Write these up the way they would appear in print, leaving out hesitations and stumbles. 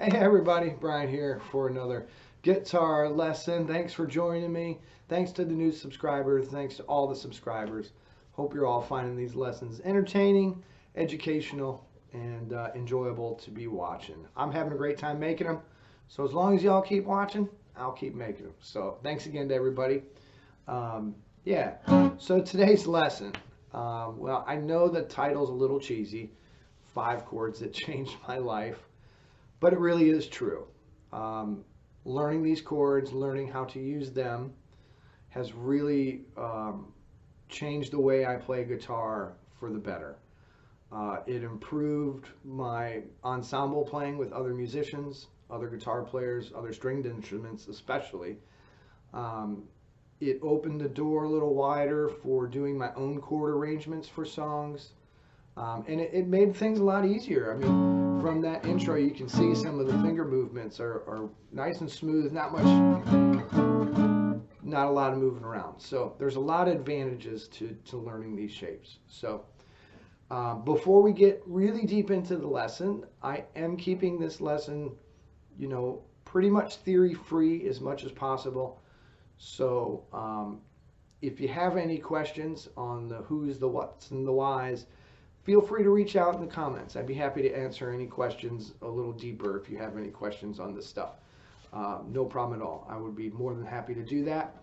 Hey everybody, Brian here for another guitar lesson. Thanks for joining me. Thanks to the new subscribers. Thanks to all the subscribers. Hope you're all finding these lessons entertaining, educational, and enjoyable to be watching. I'm having a great time making them. So as long as y'all keep watching, I'll keep making them. So thanks again to everybody. Yeah, so today's lesson. Well, I know the title's a little cheesy. 5 chords that changed my life. But it really is true. Learning these chords, learning how to use them has really changed the way I play guitar for the better. It improved my ensemble playing with other musicians, other guitar players, other stringed instruments especially. It opened the door a little wider for doing my own chord arrangements for songs. And it made things a lot easier. I mean, from that intro, you can see some of the finger movements are nice and smooth, not a lot of moving around. So there's a lot of advantages to learning these shapes. So before we get really deep into the lesson, I am keeping this lesson, pretty much theory free as much as possible. So if you have any questions on the who's, the what's, and the whys, feel free to reach out in the comments. I'd be happy to answer any questions a little deeper if you have any questions on this stuff. No problem at all. I would be more than happy to do that.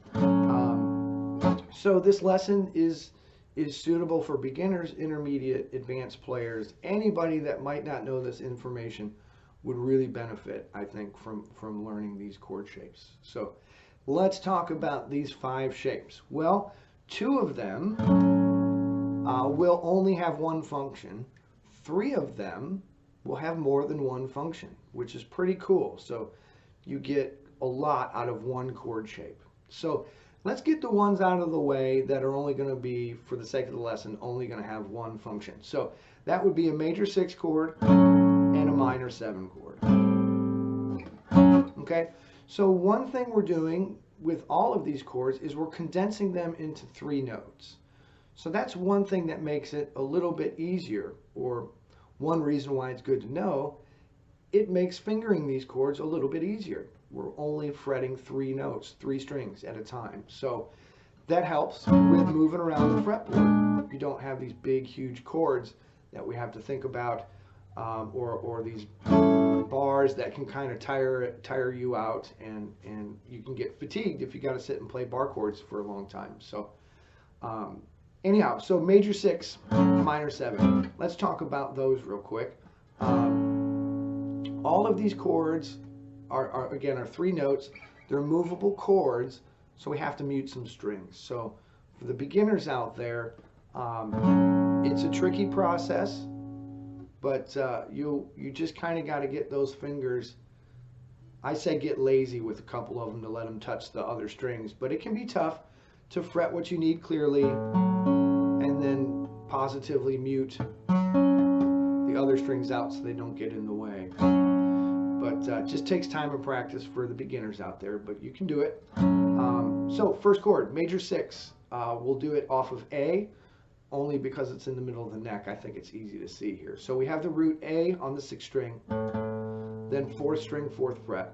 So this lesson is suitable for beginners, intermediate, advanced players. Anybody that might not know this information would really benefit, I think, from learning these chord shapes. So let's talk about these 5 shapes. Well, 2 of them will only have one function. 3 of them will have more than one function, which is pretty cool. So you get a lot out of one chord shape. So let's get the ones out of the way that are only going to be, for the sake of the lesson, only going to have one function. So that would be a major 6 chord and a minor 7 chord. Okay, so one thing we're doing with all of these chords is we're condensing them into 3 notes. So that's one thing that makes it a little bit easier, or one reason why it's good to know. It makes fingering these chords a little bit easier. We're only fretting 3 notes, 3 strings at a time. So that helps with moving around the fretboard. You don't have these big, huge chords that we have to think about, or these bars that can kind of tire you out, and you can get fatigued if you got to sit and play bar chords for a long time. So anyhow, so major 6, minor 7. Let's talk about those real quick. All of these chords are 3 notes. They're movable chords, so we have to mute some strings. So for the beginners out there, it's a tricky process, but you just kind of got to get those fingers. I say get lazy with a couple of them to let them touch the other strings, but it can be tough to fret what you need clearly and then positively mute the other strings out so they don't get in the way. But it just takes time and practice for the beginners out there, but you can do it. So first chord, major 6. We'll do it off of A, only because it's in the middle of the neck. I think it's easy to see here. So we have the root A on the 6th string, then 4th string, 4th fret,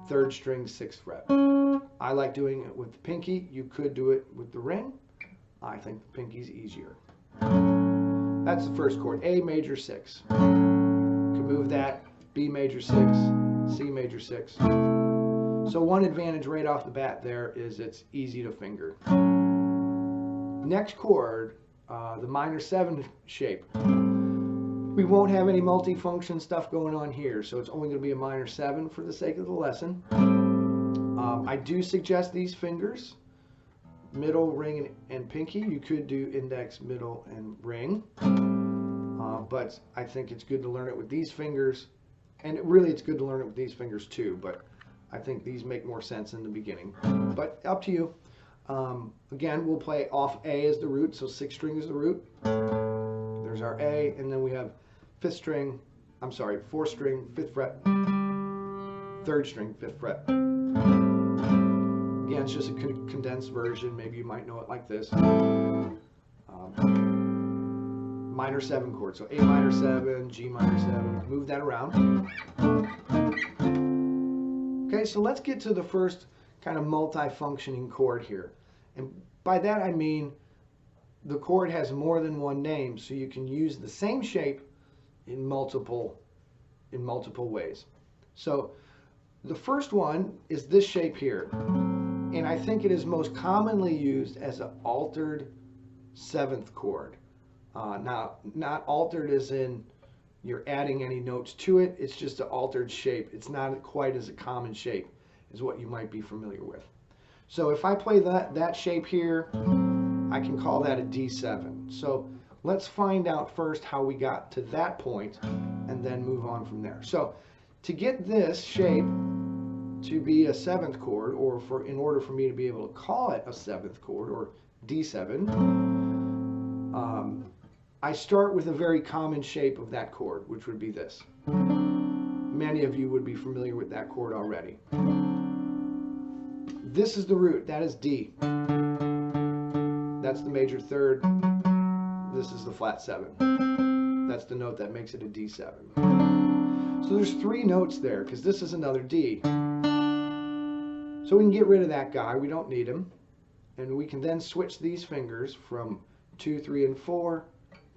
3rd string, 6th fret. I like doing it with the pinky. You could do it with the ring. I think the pinky's easier. That's the first chord, A major 6. You can move that, B major 6, C major 6. So one advantage right off the bat there is it's easy to finger. Next chord, the minor 7 shape. We won't have any multi-function stuff going on here, so it's only going to be a minor 7 for the sake of the lesson. I do suggest these fingers, middle, ring, and pinky. You could do index, middle, and ring, but I think it's good to learn it with these fingers, and really it's good to learn it with these fingers too, but I think these make more sense in the beginning, but up to you. Again, we'll play off A as the root, so 6th string is the root. There's our A, and then we have 4th string, 5th fret, 3rd string, 5th fret. Again, it's just a condensed condensed version. Maybe you might know it like this. minor 7 chord. So A minor 7, G minor 7, move that around. Okay, so let's get to the first kind of multi-functioning chord here. And by that I mean the chord has more than one name, so you can use the same shape in multiple ways. So the first one is this shape here, and I think it is most commonly used as an altered 7th chord. Now, not altered as in you're adding any notes to it, it's just an altered shape. It's not quite as a common shape as what you might be familiar with. So if I play that shape here, I can call that a D7. So let's find out first how we got to that point and then move on from there. So to get this shape to be a 7th chord, or in order for me to be able to call it a 7th chord, or D7, I start with a very common shape of that chord, which would be this. Many of you would be familiar with that chord already. This is the root, that is D. That's the major 3rd. This is the flat 7. That's the note that makes it a D7. So there's 3 notes there, because this is another D. So we can get rid of that guy, we don't need him. And we can then switch these fingers from 2, 3, and 4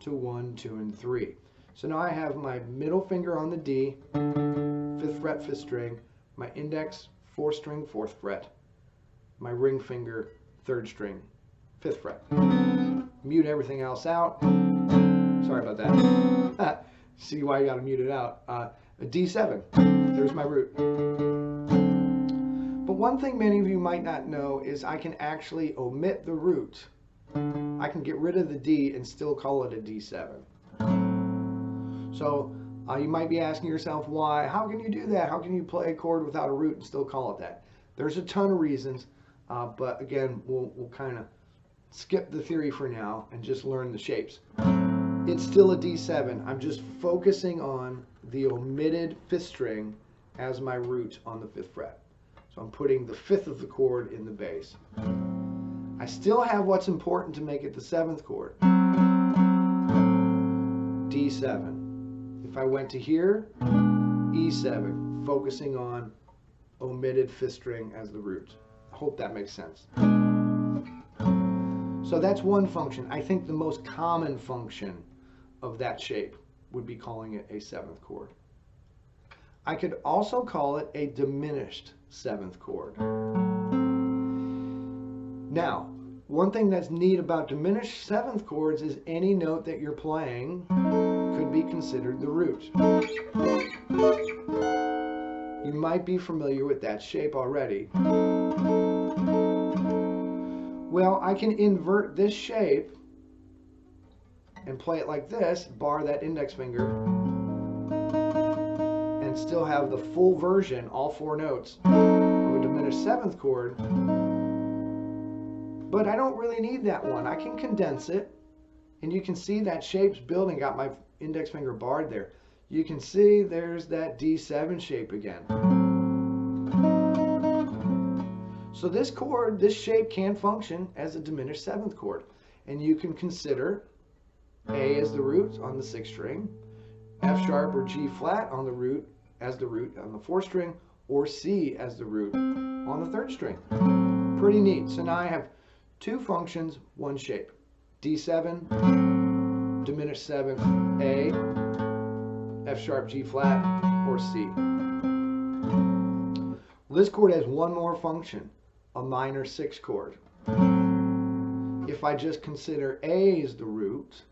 to 1, 2, and 3. So now I have my middle finger on the D, 5th fret, 5th string, my index, 4th string, 4th fret, my ring finger, 3rd string, 5th fret. Mute everything else out. Sorry about that. See why you gotta mute it out. A D7, there's my root. But one thing many of you might not know is I can actually omit the root. I can get rid of the D and still call it a D7. So you might be asking yourself why. How can you do that? How can you play a chord without a root and still call it that? There's a ton of reasons, but again, we'll kind of skip the theory for now and just learn the shapes. It's still a D7. I'm just focusing on the omitted 5th string as my root on the 5th fret. So I'm putting the 5th of the chord in the bass. I still have what's important to make it the 7th chord. D7. If I went to here, E7, focusing on omitted 5th string as the root. I hope that makes sense. So that's one function. I think the most common function of that shape would be calling it a 7th chord. I could also call it a diminished 7th chord. Now, one thing that's neat about diminished 7th chords is any note that you're playing could be considered the root. You might be familiar with that shape already. Well, I can invert this shape and play it like this, bar that index finger, and still have the full version, all 4 notes, of a diminished 7th chord. But I don't really need that one. I can condense it, and you can see that shape's building. Got my index finger barred there. You can see there's that D7 shape again. So this chord, this shape can function as a diminished 7th chord. And you can consider A as the root on the 6th string, F sharp or G flat on the root as the root on the 4th string, or C as the root on the 3rd string. Pretty neat. So now I have 2 functions, 1 shape. D7, diminished 7th, A, F sharp, G flat, or C. Well, this chord has one more function, a minor 6 chord. If I just consider A as the root,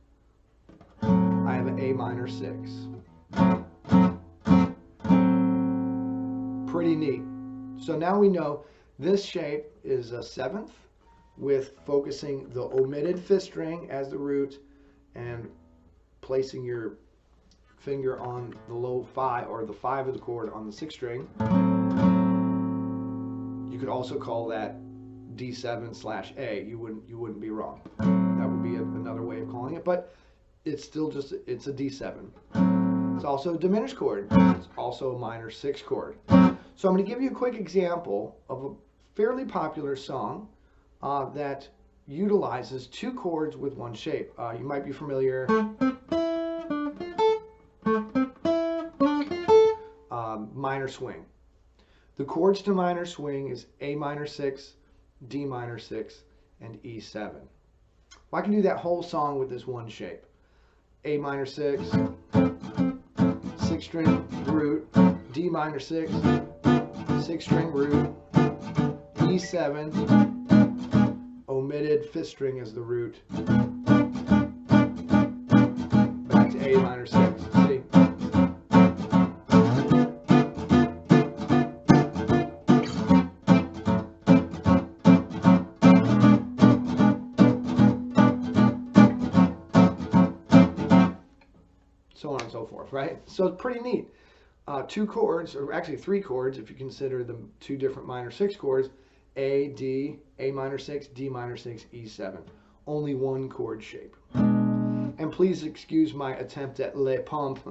I have an A minor 6. Pretty neat. So now we know this shape is a 7th with focusing the omitted 5th string as the root and placing your finger on the low 5 or the 5 of the chord on the 6th string. You could also call that D7/A. You wouldn't be wrong. That would be another way of calling it, but it's still just, it's a D7. It's also a diminished chord. It's also a minor 6 chord. So I'm going to give you a quick example of a fairly popular song that utilizes two chords with one shape. You might be familiar. Minor swing. The chords to minor swing is A minor 6, D minor 6, and E7. Well, I can do that whole song with this one shape. A minor 6, 6-string root, D minor 6, 6-string root, E7, omitted 5th string as the root, back to A minor 6. See? So on and so forth, right? So it's pretty neat. Two chords, or actually three chords if you consider the two different minor 6 chords, A, D, A minor 6, D minor 6, E7. Only one chord shape. And please excuse my attempt at le pompe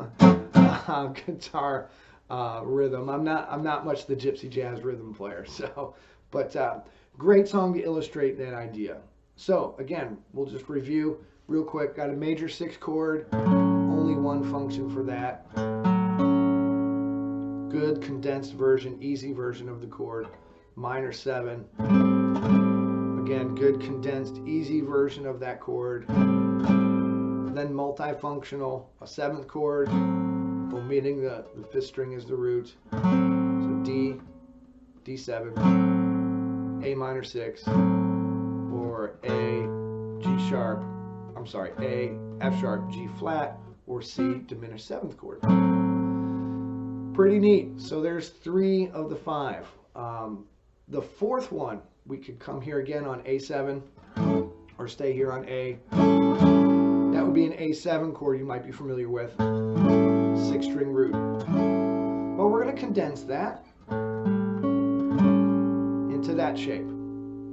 guitar rhythm. I'm not much the gypsy jazz rhythm player, but great song to illustrate that idea. So again, we'll just review real quick. Got a major 6 chord, only one function for that. Good condensed version, easy version of the chord. Minor 7. Again, good condensed, easy version of that chord. Then multifunctional, a 7th chord, omitting the 5th string as the root. So D, D7, A minor 6, or A, G sharp, I'm sorry, A, F sharp, G flat, or C, diminished 7th chord. Pretty neat. So there's 3 of the 5. The 4th one, we could come here again on A7 or stay here on A. That would be an A7 chord you might be familiar with. 6-string root. Well, we're going to condense that into that shape.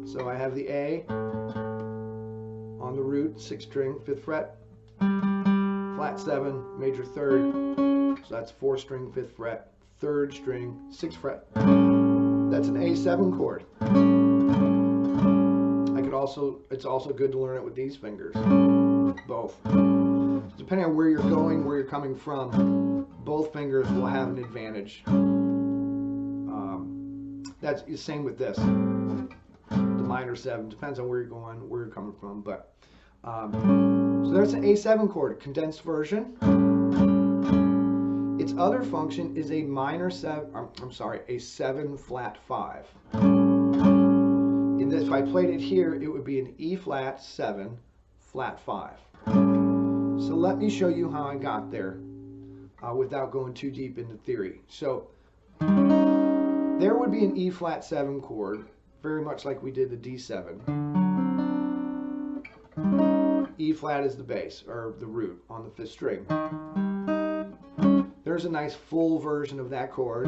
So I have the A on the root, 6-string, 5th fret, flat 7, major 3rd. So that's 4-string, 5th fret, 3rd string, 6th fret. That's an A7 chord. It's also good to learn it with these fingers, both. Depending on where you're going, where you're coming from, both fingers will have an advantage. That's the same with this. The minor 7 depends on where you're going, where you're coming from, but so there's an A7 chord, condensed version. Its other function is a minor 7. A 7 flat 5. In this, if I played it here, it would be an E flat 7 flat 5. So let me show you how I got there without going too deep into theory. So there would be an E flat 7 chord, very much like we did the D7. E flat is the bass, or the root, on the 5th string. There's a nice full version of that chord.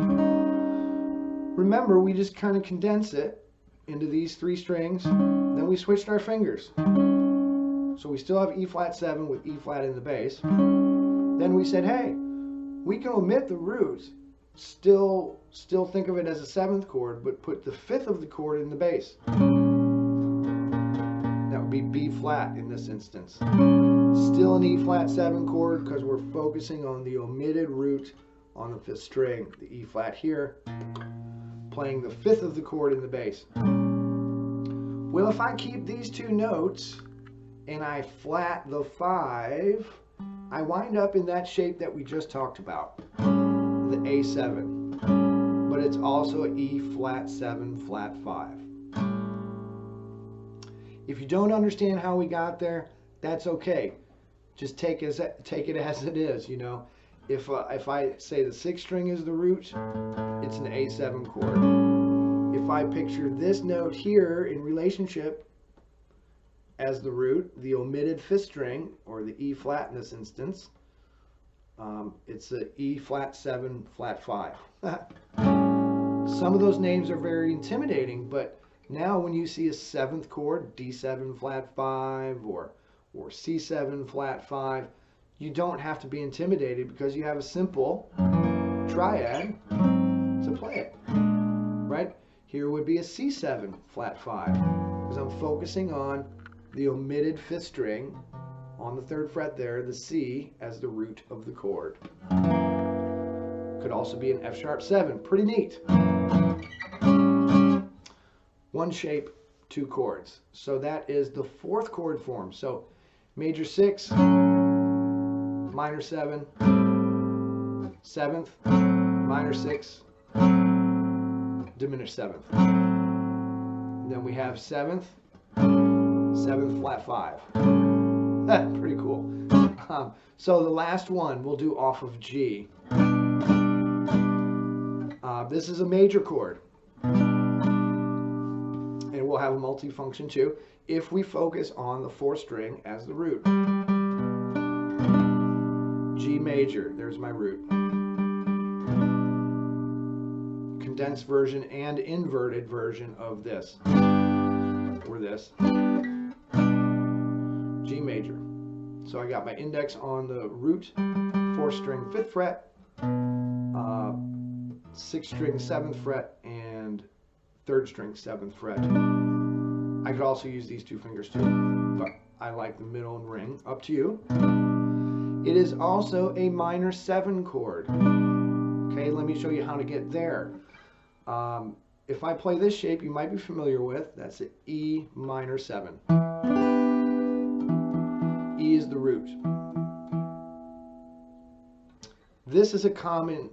Remember, we just kind of condense it into these 3 strings, then we switched our fingers. So we still have E flat 7 with E flat in the bass. Then we said, hey, we can omit the roots, still think of it as a 7th chord, but put the 5th of the chord in the bass. That would be B flat in this instance. Still an E flat 7 chord because we're focusing on the omitted root on the 5th string, the E flat here, playing the 5th of the chord in the bass. Well, if I keep these 2 notes and I flat the 5, I wind up in that shape that we just talked about, the A7, but it's also E flat 7 flat 5. If you don't understand how we got there, that's okay. Just take it as it is, you know. If I say the 6th string is the root, it's an A7 chord. If I picture this note here in relationship as the root, the omitted 5th string, or the E flat in this instance, it's a E flat 7 flat 5. Some of those names are very intimidating, but now when you see a 7th chord, D7 flat 5, or C7 flat 5, you don't have to be intimidated because you have a simple triad to play it, right? Here would be a C7 flat 5 because I'm focusing on the omitted 5th string on the 3rd fret there, the C, as the root of the chord. Could also be an F sharp 7. Pretty neat. One shape, 2 chords. So that is the 4th chord form. So major 6, minor 7, 7th, minor 6, diminished 7th. And then we have 7th, 7th flat 5. Pretty cool. So the last one we'll do off of G. This is a major chord. And we'll have a multifunction too if we focus on the 4th string as the root. G major, there's my root. Condensed version and inverted version of this, or this. G major. So I got my index on the root, 4th string 5th fret, 6th string 7th fret, and 3rd string 7th fret. I could also use these 2 fingers too, but I like the middle and ring. Up to you. It is also a minor 7 chord. Okay, let me show you how to get there. If I play this shape, you might be familiar with, that's an E minor 7. E is the root. This is a common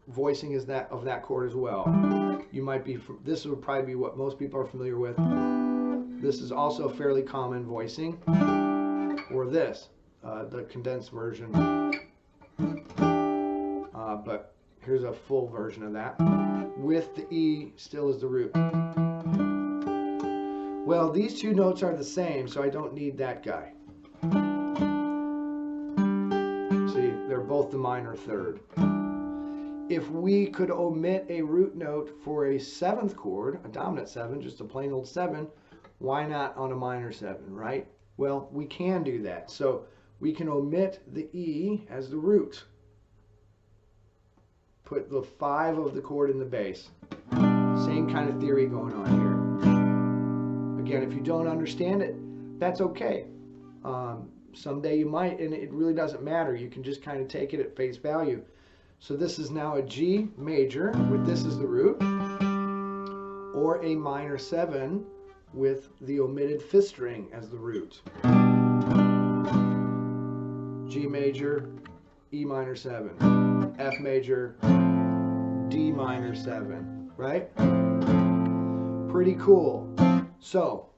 voicing of that chord as well. You might be, this would probably be what most people are familiar with. This is also a fairly common voicing. Or this, the condensed version. But here's a full version of that, with the E still as the root. Well, these 2 notes are the same, so I don't need that guy. See, they're both the minor 3rd. If we could omit a root note for a 7th chord, a dominant 7, just a plain old 7, why not on a minor 7, right? Well, we can do that. So we can omit the E as the root. Put the 5 of the chord in the bass. Same kind of theory going on here. Again, if you don't understand it, that's okay. Someday you might, and it really doesn't matter. You can just kind of take it at face value. So this is now a G major with this as the root, or a minor 7 with the omitted 5th string as the root. G major, E minor 7, F major, D minor 7, right? Pretty cool. So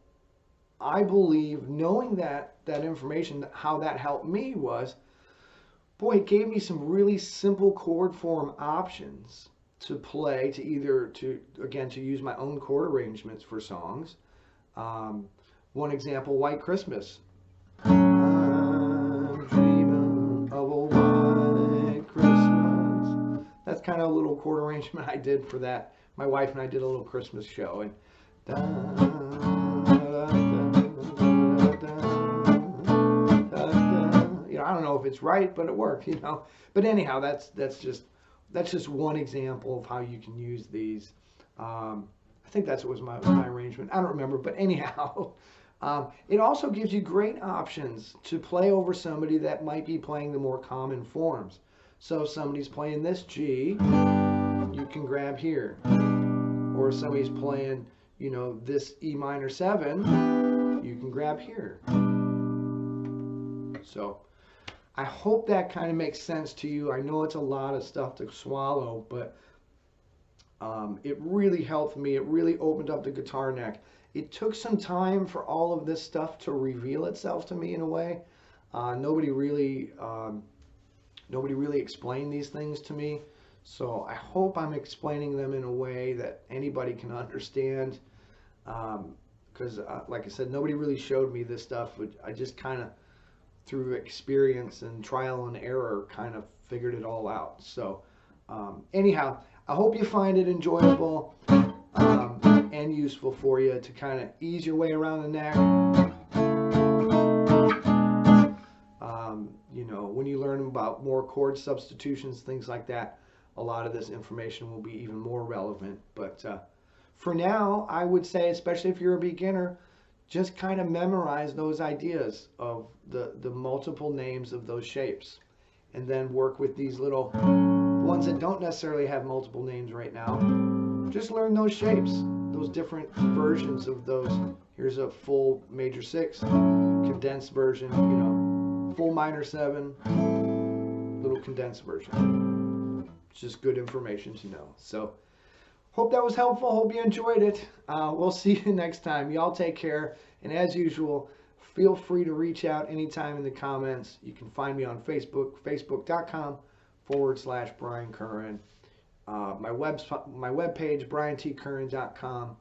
I believe knowing that information, how that helped me was, boy, it gave me some really simple chord form options to play, to either, again, to use my own chord arrangements for songs. One example, White Christmas. I'm dreaming of a white Christmas. That's kind of a little chord arrangement I did for that. My wife and I did a little Christmas show, and I don't know if it's right, but it worked, you know. But anyhow, that's just one example of how you can use these. I think that was my arrangement. I don't remember, but anyhow, it also gives you great options to play over somebody that might be playing the more common forms. So if somebody's playing this G, you can grab here. Or if somebody's playing, you know, this E minor 7, you can grab here. So I hope that kind of makes sense to you. I know it's a lot of stuff to swallow, but it really helped me. It really opened up the guitar neck. It took some time for all of this stuff to reveal itself to me in a way. Nobody really explained these things to me. So I hope I'm explaining them in a way that anybody can understand. Because like I said, nobody really showed me this stuff. I just kind of, through experience and trial and error, kind of figured it all out. So anyhow, I hope you find it enjoyable and useful for you to kind of ease your way around the neck. You know, when you learn about more chord substitutions, things like that, a lot of this information will be even more relevant. But for now, I would say, especially if you're a beginner, just kind of memorize those ideas of the multiple names of those shapes, and then work with these little ones that don't necessarily have multiple names right now. Just learn those shapes, those different versions of those. Here's a full major 6, condensed version, you know, full minor 7, little condensed version. It's just good information to know. So hope that was helpful. Hope you enjoyed it. We'll see you next time. Y'all take care. And as usual, feel free to reach out anytime in the comments. You can find me on Facebook, facebook.com/Brian Curran. My webpage, briantcurran.com.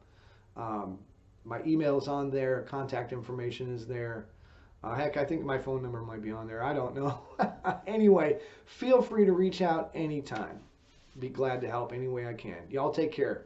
My email is on there. Contact information is there. Heck, I think my phone number might be on there. I don't know. Anyway, feel free to reach out anytime. Be glad to help any way I can. Y'all take care.